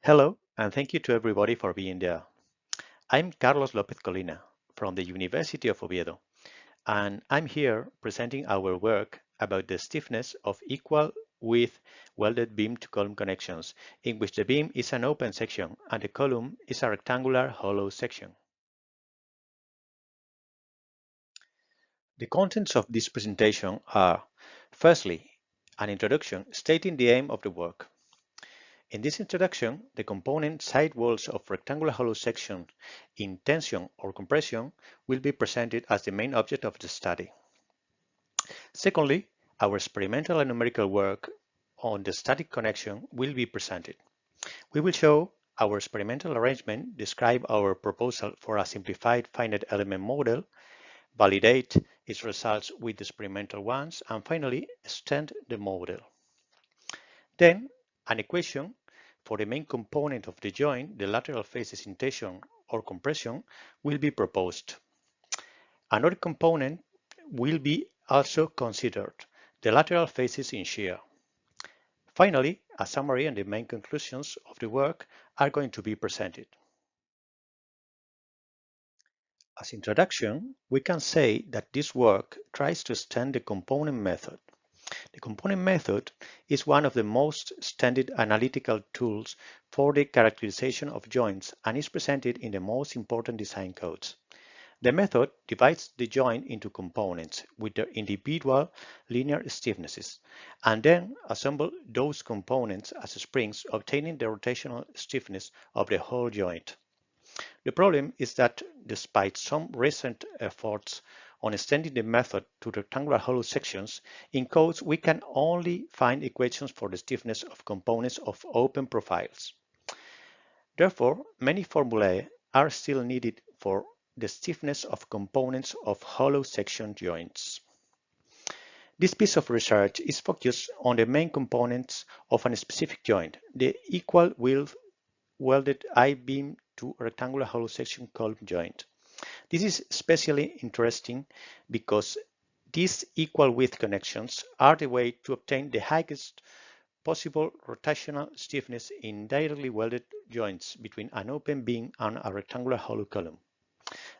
Hello, and thank you to everybody for being there. I'm Carlos Lopez-Colina from the University of Oviedo, and I'm here presenting our work about the stiffness of equal width welded beam-to-column connections, in which the beam is an open section and the column is a rectangular hollow section. The contents of this presentation are, firstly, an introduction stating the aim of the work. In this introduction, the component side walls of rectangular hollow section in tension or compression will be presented as the main object of the study. Secondly, our experimental and numerical work on the static connection will be presented. We will show our experimental arrangement, describe our proposal for a simplified finite element model, validate its results with the experimental ones, and finally extend the model. Then, an equation for the main component of the joint, the lateral faces in tension or compression, will be proposed. Another component will be also considered, the lateral faces in shear. Finally, a summary and the main conclusions of the work are going to be presented. As introduction, we can say that this work tries to extend the component method. The component method is one of the most extended analytical tools for the characterization of joints and is presented in the most important design codes. The method divides the joint into components with their individual linear stiffnesses, and then assemble those components as springs, obtaining the rotational stiffness of the whole joint. The problem is that despite some recent efforts on extending the method to rectangular hollow sections, in codes we can only find equations for the stiffness of components of open profiles. Therefore, many formulae are still needed for the stiffness of components of hollow section joints. This piece of research is focused on the main components of a specific joint, the equal width welded I-beam to rectangular hollow section column joint. This is especially interesting because these equal width connections are the way to obtain the highest possible rotational stiffness in directly welded joints between an open beam and a rectangular hollow column.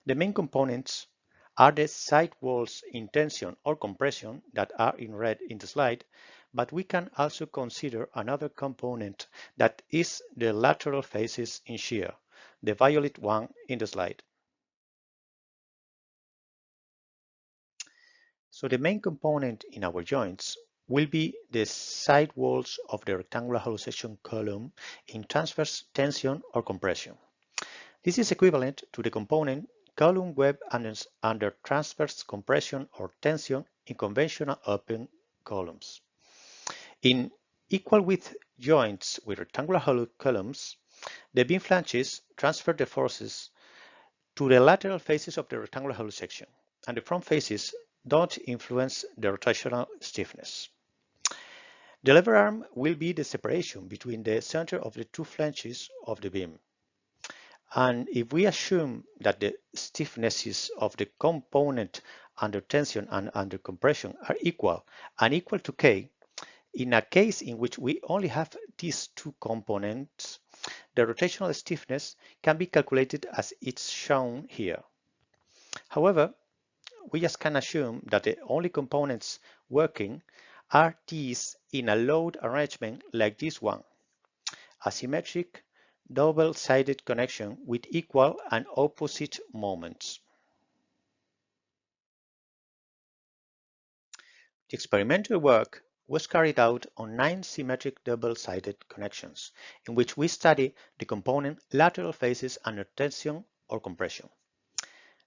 The main components are the side walls in tension or compression that are in red in the slide, but we can also consider another component that is the lateral faces in shear, the violet one in the slide. So the main component in our joints will be the side walls of the rectangular hollow section column in transverse tension or compression. This is equivalent to the component column web under transverse compression or tension in conventional open columns. In equal width joints with rectangular hollow columns, the beam flanges transfer the forces to the lateral faces of the rectangular hollow section, and the front faces don't influence the rotational stiffness. The lever arm will be the separation between the center of the two flanges of the beam. And if we assume that the stiffnesses of the component under tension and under compression are equal and equal to K, in a case in which we only have these two components, the rotational stiffness can be calculated as it's shown here. However, we just can assume that the only components working are these in a load arrangement like this one, a symmetric double-sided connection with equal and opposite moments. The experimental work was carried out on 9 symmetric double-sided connections, in which we study the component lateral faces under tension or compression.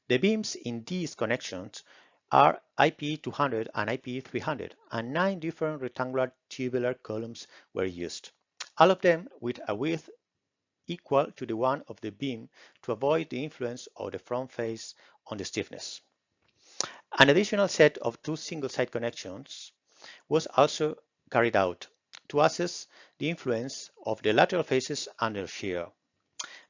The beams in these connections are IP200 and IP300, and 9 different rectangular tubular columns were used, all of them with a width equal to the one of the beam to avoid the influence of the front face on the stiffness. An additional set of 2 single-side connections was also carried out to assess the influence of the lateral faces under shear.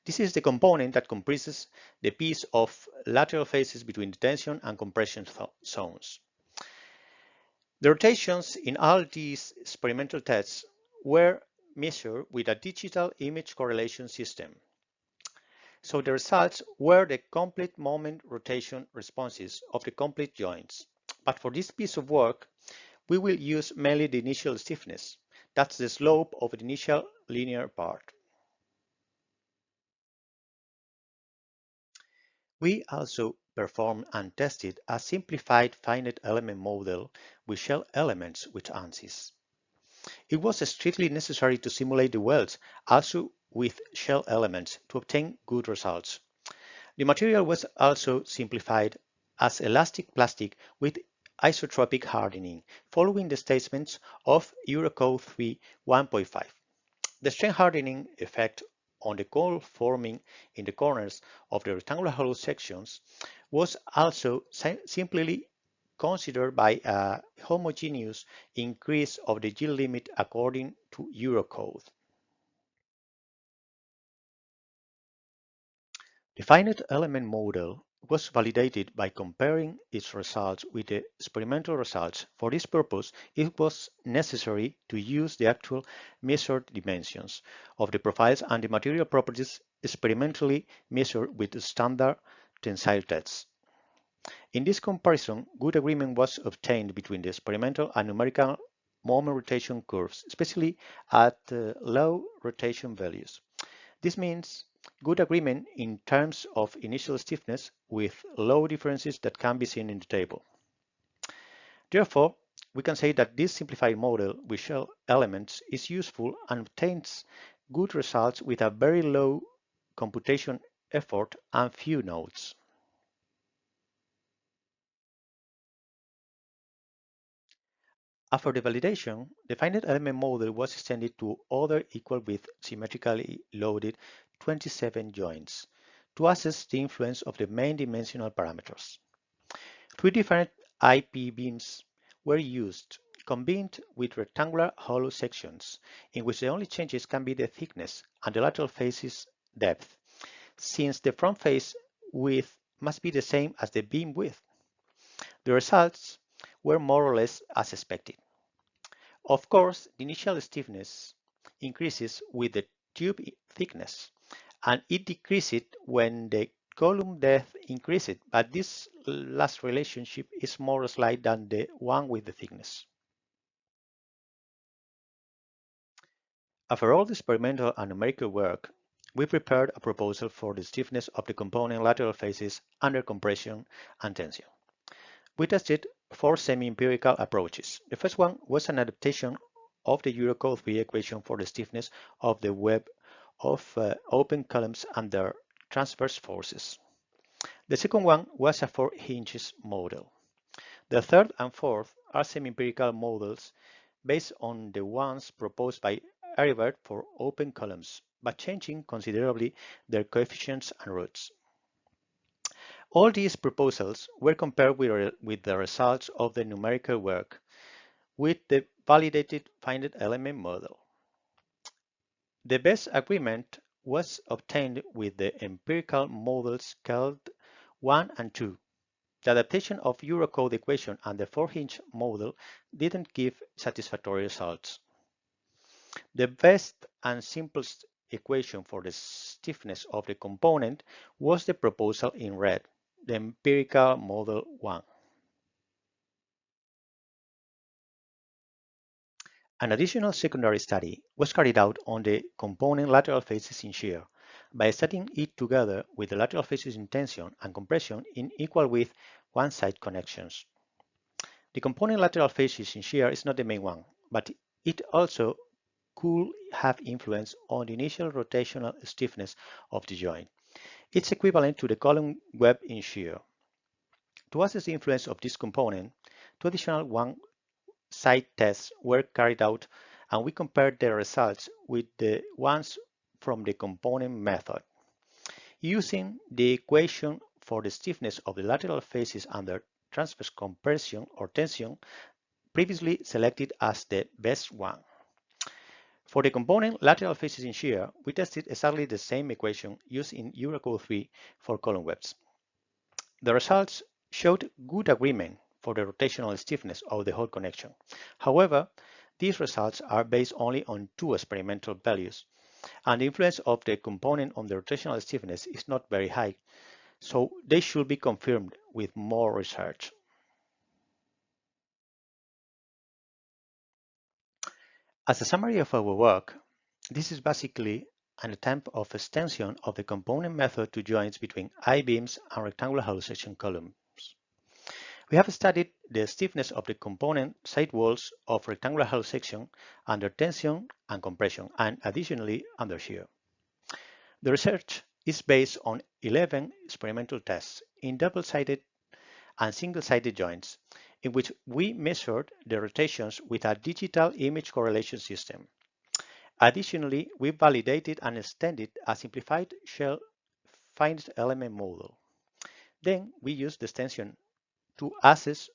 This is the component that comprises the piece of lateral faces between the tension and compression zones. The rotations in all these experimental tests were measured with a digital image correlation system. So the results were the complete moment rotation responses of the complete joints. But for this piece of work, we will use mainly the initial stiffness. That's the slope of the initial linear part. We also performed and tested a simplified finite element model with shell elements with ANSYS. It was strictly necessary to simulate the welds, also with shell elements, to obtain good results. The material was also simplified as elastic plastic with isotropic hardening, following the statements of Eurocode 3 1.5. The strength hardening effect on the coil forming in the corners of the rectangular hollow sections was also simply considered by a homogeneous increase of the yield limit according to Eurocode. The finite element model was validated by comparing its results with the experimental results. For this purpose, it was necessary to use the actual measured dimensions of the profiles and the material properties experimentally measured with the standard tensile tests. In this comparison, good agreement was obtained between the experimental and numerical moment rotation curves, especially at low rotation values. This means good agreement in terms of initial stiffness with low differences that can be seen in the table. Therefore, we can say that this simplified model with shell elements is useful and obtains good results with a very low computation effort and few nodes. After the validation, the finite element model was extended to other equal width symmetrically loaded 27 joints to assess the influence of the main dimensional parameters. Three different IP beams were used, combined with rectangular hollow sections, in which the only changes can be the thickness and the lateral face's depth, since the front face width must be the same as the beam width. The results were more or less as expected. Of course, the initial stiffness increases with the tube thickness, and it decreases when the column depth increases, but this last relationship is more slight than the one with the thickness. After all the experimental and numerical work, we prepared a proposal for the stiffness of the component lateral faces under compression and tension. We tested four semi-empirical approaches. The first one was an adaptation of the Eurocode 3 equation for the stiffness of the web of open columns under transverse forces. The second one was a 4 hinges model. The third and fourth are semi-empirical models based on the ones proposed by Aribert for open columns, but changing considerably their coefficients and roots. All these proposals were compared with the results of the numerical work with the validated finite element model. The best agreement was obtained with the empirical models called 1 and 2. The adaptation of Eurocode equation and the 4-hinge model didn't give satisfactory results. The best and simplest equation for the stiffness of the component was the proposal in red, the empirical model 1. An additional secondary study was carried out on the component lateral faces in shear by studying it together with the lateral faces in tension and compression in equal width one-side connections. The component lateral faces in shear is not the main one, but it also could have influence on the initial rotational stiffness of the joint. It's equivalent to the column web in shear. To assess the influence of this component, two additional one-side tests were carried out, and we compared their results with the ones from the component method. Using the equation for the stiffness of the lateral faces under transverse compression or tension, previously selected as the best one. For the component lateral faces in shear, we tested exactly the same equation used in Eurocode 3 for column webs. The results showed good agreement for the rotational stiffness of the whole connection. However, these results are based only on 2 experimental values, and the influence of the component on the rotational stiffness is not very high, so they should be confirmed with more research. As a summary of our work, this is basically an attempt of extension of the component method to joints between I-beams and rectangular hollow section columns. We have studied the stiffness of the component side walls of rectangular hollow section under tension and compression, and additionally under shear. The research is based on 11 experimental tests in double-sided and single-sided joints, in which we measured the rotations with a digital image correlation system. Additionally, we validated and extended a simplified shell finite element model. Then we used the extension to assess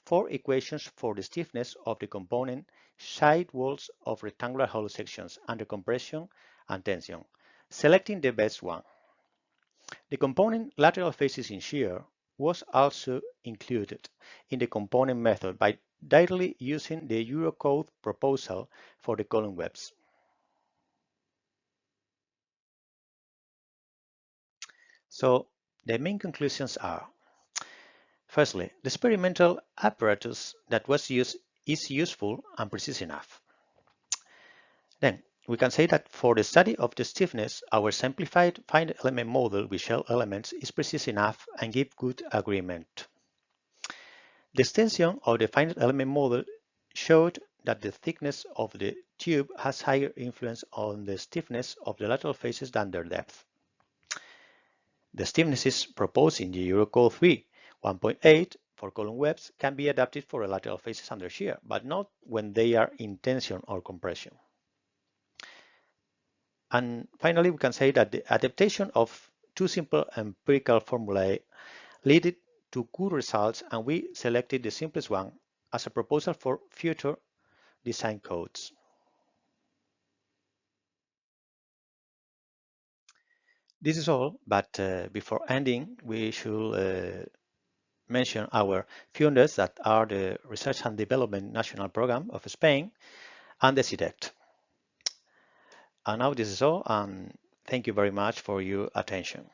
4 equations for the stiffness of the component side walls of rectangular hollow sections under compression and tension, selecting the best one. The component lateral faces in shear was also included in the component method by directly using the Eurocode proposal for the column webs. So the main conclusions are: firstly, the experimental apparatus that was used is useful and precise enough. Then we can say that for the study of the stiffness, our simplified finite element model with shell elements is precise enough and gives good agreement. The extension of the finite element model showed that the thickness of the tube has higher influence on the stiffness of the lateral faces than their depth. The stiffnesses proposed in the Eurocode 3 1.8 for column webs can be adapted for the lateral faces under shear, but not when they are in tension or compression. And finally, we can say that the adaptation of 2 simple empirical formulae led to good results, and we selected the simplest one as a proposal for future design codes. This is all, but before ending, we should mention our funders that are the Research and Development National Program of Spain and the CIDECT. And now this is all, and thank you very much for your attention.